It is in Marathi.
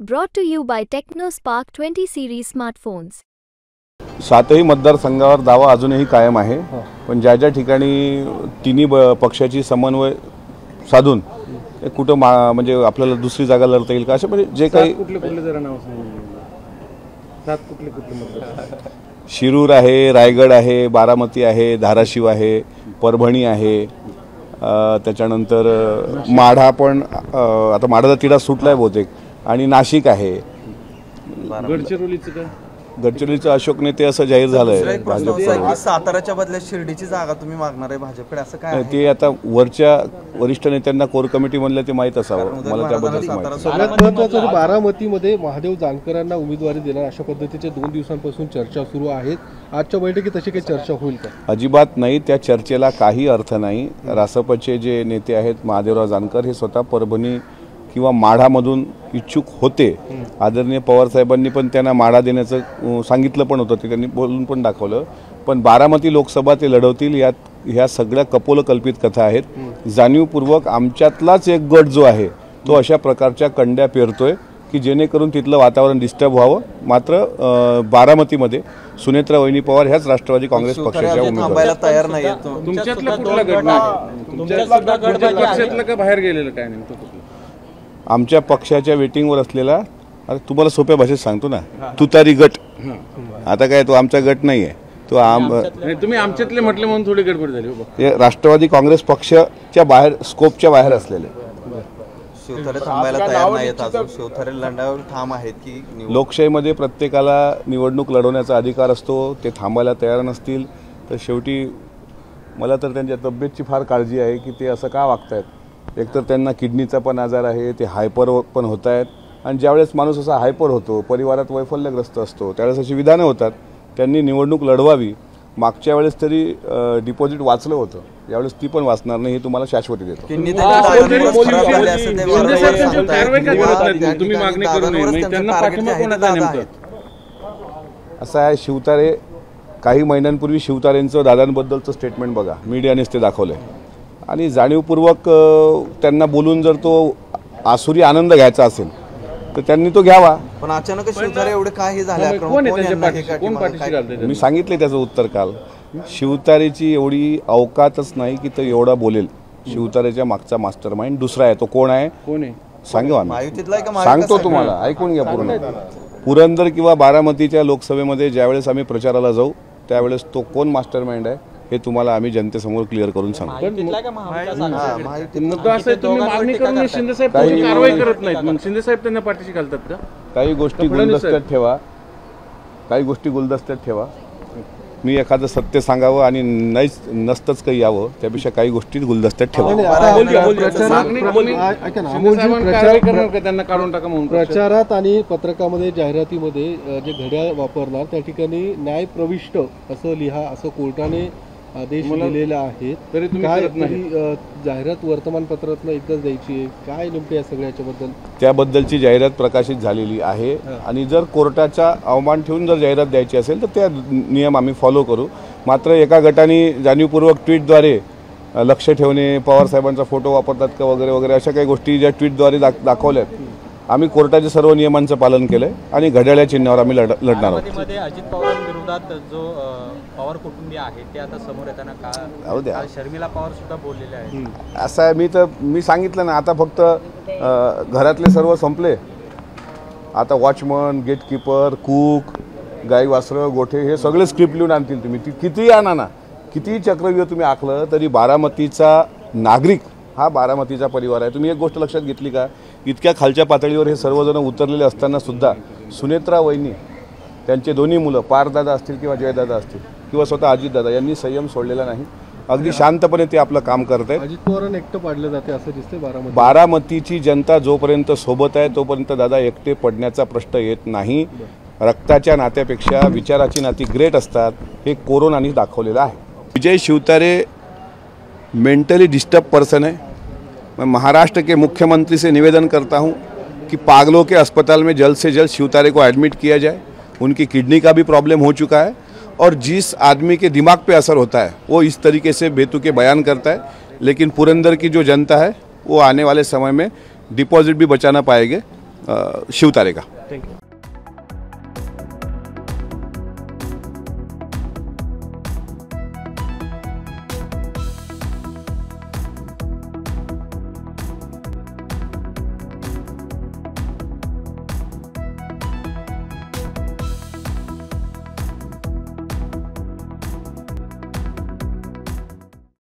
Brought to you by TechnoSpark 20 series smartphones. सातही मतदारसंघावर दावा अजूनही कायम आहे, पण ज्या ज्या ठिकाणी तिन्ही पक्षाची समन्वय साधून कुठं म्हणजे आपल्याला दुसरी जागा लढता येईल का, असे म्हणजे जे काही कुठले जरा नाव सात कुठले शिरूर आहे, रायगड आहे, बारामती आहे, धाराशिव आहे, परभणी आहे, त्याच्यानंतर माढा पण आता माढाचा तिढा सुटलाय बहुतेक, आणि नाशिक आहे. गडचिरोलीचं काय? गडचिरोलीचं अशोक नेते असं जाहीर झालंय. साताराच्या बदल्यात शिर्डीची जागा तुम्ही मागणार आहे भाजपकडे, असं काय? ते आता वरच्या वरिष्ठ नेत्यांना कोर कमिटी म्हणलं ते माहीत असावं, मला त्याबद्दल माहिती. सगळ्यात महत्त्वाचं बारामतीमध्ये महादेव जानकरांना उमेदवारी देणार अशा पद्धतीच्या 2 दिवसांपासून चर्चा सुरू आहेत. आजच्या बैठकीत तशी काही चर्चा होईल का? अजिबात नाही, त्या चर्चेला काही अर्थ नाही. रासपचे जे नेते आहेत महादेवराव जानकर हे स्वतः परभणी किंवा माढामधून इच्छुक होते. आदरणीय पवार साहेबांनी पण त्यांना माढा देण्याचं सांगितलं पण होतं, ते त्यांनी बोलून पण दाखवलं. पण बारामती लोकसभा ते लढवतील, यात ह्या सगळ्या कपोलकल्पित कथा आहेत. जाणीवपूर्वक आमच्यातलाच एक गट जो आहे तो अशा प्रकारच्या कंड्या पेरतोय की जेणेकरून तिथलं वातावरण डिस्टर्ब व्हावं. मात्र बारामतीमध्ये सुनेत्रा वहिनी पवार ह्याच राष्ट्रवादी काँग्रेस पक्षाच्या उमेदवार तयार नाही. तुमच्यातला कुठला गट नाही? तुमच्या पक्षातलं का बाहेर गेलेलं काय नेमकं? आमच्या पक्षाच्या वेटिंगवर असलेला, आता तुम्हाला सोप्या भाषेत सांगतो ना, तुतारी गट. आता काय तो आमचा गट नाही आहे, तो तुम्ही आमच्यातले म्हटले म्हणून थोडी गडबड झाली. राष्ट्रवादी काँग्रेस पक्षाच्या बाहेर, स्कोपच्या बाहेर असलेले. शिवथरे थांबायला तयार नाहीत अजून. शिवथरे लढण्यावर ठाम आहेत की? लोकशाहीमध्ये प्रत्येकाला निवडणूक लढवण्याचा अधिकार असतो. ते थांबायला तयार नसतील तर शेवटी मला तर त्यांच्या तब्येतची फार काळजी आहे की ते असं का वागतायत. एकतर त्यांना किडनीचा पण आजार आहे, ते हायपर पण होत आहेत, आणि ज्यावेळेस माणूस असा हायपर होतो, परिवारात वैफल्यग्रस्त असतो, त्यावेळेस अशी विधानं होतात. त्यांनी निवडणूक लढवावी. मागच्या वेळेस तरी डिपॉझिट वाचलं होतं, यावेळेस ती पण वाचणार नाही, हे तुम्हाला शाश्वती देतो. असं आहे, शिवतारे काही महिन्यांपूर्वी शिवतारेंचं दादांबद्दलचं स्टेटमेंट बघा, मीडियानेच ते दाखवलंय. आणि जाणीवपूर्वक त्यांना बोलून जर तो आसुरी आनंद घ्यायचा असेल तर त्यांनी तो घ्यावा. पण अचानक शिवतारे एवढे काय झाले? मी सांगितले त्याचं उत्तर काल. शिवतारेची एवढी अवकातच नाही की तो एवढा बोलेल. शिवतारेच्या मागचा मास्टर माइंड दुसरा आहे. तो कोण आहे? सांगू, सांगतो तुम्हाला, ऐकून घ्या पूर्ण. पुरंदर किंवा बारामतीच्या लोकसभेमध्ये ज्यावेळेस आम्ही प्रचाराला जाऊ त्यावेळेस तो कोण मास्टर माइंड आहे हे तुम्हाला आम्ही जनतेसमोर क्लिअर करून सांगतो. काही गोष्टी गुलदस्त्यात ठेवा, काही गोष्टी गुलदस्त्यात ठेवा. मी एखादं सत्य सांगावं आणि नसतंच काही यावं, त्यापेक्षा काही गोष्टी गुलदस्त्यात ठेवा. प्रचारात आणि पत्रकामध्ये, जाहिरातीमध्ये जे घड्याळ वापरणार त्या ठिकाणी न्याय प्रविष्ट असं लिहा, असं कोर्टाने आदेश दिलेला आहे. तरी तुम्ही जाहिरात वर्तमानपत्रात एकदाच द्यायची आहे, काय नेमकं या सगळ्याच्या बद्दल? त्याबद्दलची जाहिरात प्रकाशित झालेली आहे, आणि जर कोर्टाचा अवमान ठेवून जर जाहिरात द्यायची असेल तर त्या नियम आम्ही फॉलो करू. मात्र एका गटाने जाणीवपूर्वक ट्विटद्वारे लक्ष ठेवणे, पवार साहेबांचा फोटो वापरतात का वगैरे वगैरे अशा काही गोष्टी ज्या ट्विटद्वारे दाखवल्यात, आम्ही कोर्टाच्या सर्व नियमांचं पालन केलंय आणि घड्याळ्या चिन्हावर आम्ही लढणार आहोत. अजित पवारांविरोधात जो पवार कुटुंबीय आहे ते आता समोर येताना का शर्मिला पवार सुद्धा बोललेले आहेत. असं आहे, मी सांगितलं ना, आता फक्त घरातले सर्व संपले. आता वॉचमन, गेटकीपर, कूक, गाई वासरं, गोठे हे सगळे स्क्रिप्ट लिहून आणतील. तुम्ही ती कितीही आणा ना, कितीही चक्रव्यूह तुम्ही आखलं तरी बारामतीचा नागरिक हा बारामतीचा परिवार आहे. तुम्ही एक गोष्ट लक्षात घेतली का? इतक्या खालच्या पातळीवर हे सर्वजण उतरलेले असताना सुद्धा सुनेत्रा वहिनी, त्यांचे दोन्ही मुलं, पारदादा असतील किंवा जयदादा असतील किंवा स्वतः अजितदादा, यांनी संयम सोडलेला नाही. अगदी शांतपणे ते आपलं काम करत आहेत. अजित पवारांना एकटं पाडलं जाते असं दिसतंय. बारामतीची जनता जोपर्यंत सोबत आहे तोपर्यंत दादा एकटे पडण्याचा प्रश्न येत नाही. रक्ताच्या नात्यापेक्षा विचाराची नाती ग्रेट असतात, हे कोरोनाने दाखवलेलं आहे. Vijay Shivtare mentally disturb person है. मैं महाराष्ट्र के मुख्यमंत्री से निवेदन करता हूं कि पागलों के अस्पताल में जल्द से जल्द शिवतारे को एडमिट किया जाए. उनकी किडनी का भी प्रॉब्लम हो चुका है, और जिस आदमी के दिमाग पे असर होता है वो इस तरीके से बेतुके बयान करता है. लेकिन पुरंदर की जो जनता है वो आने वाले समय में डिपॉजिट भी बचाना पाएंगे. शिवतारेका. थँक्यू.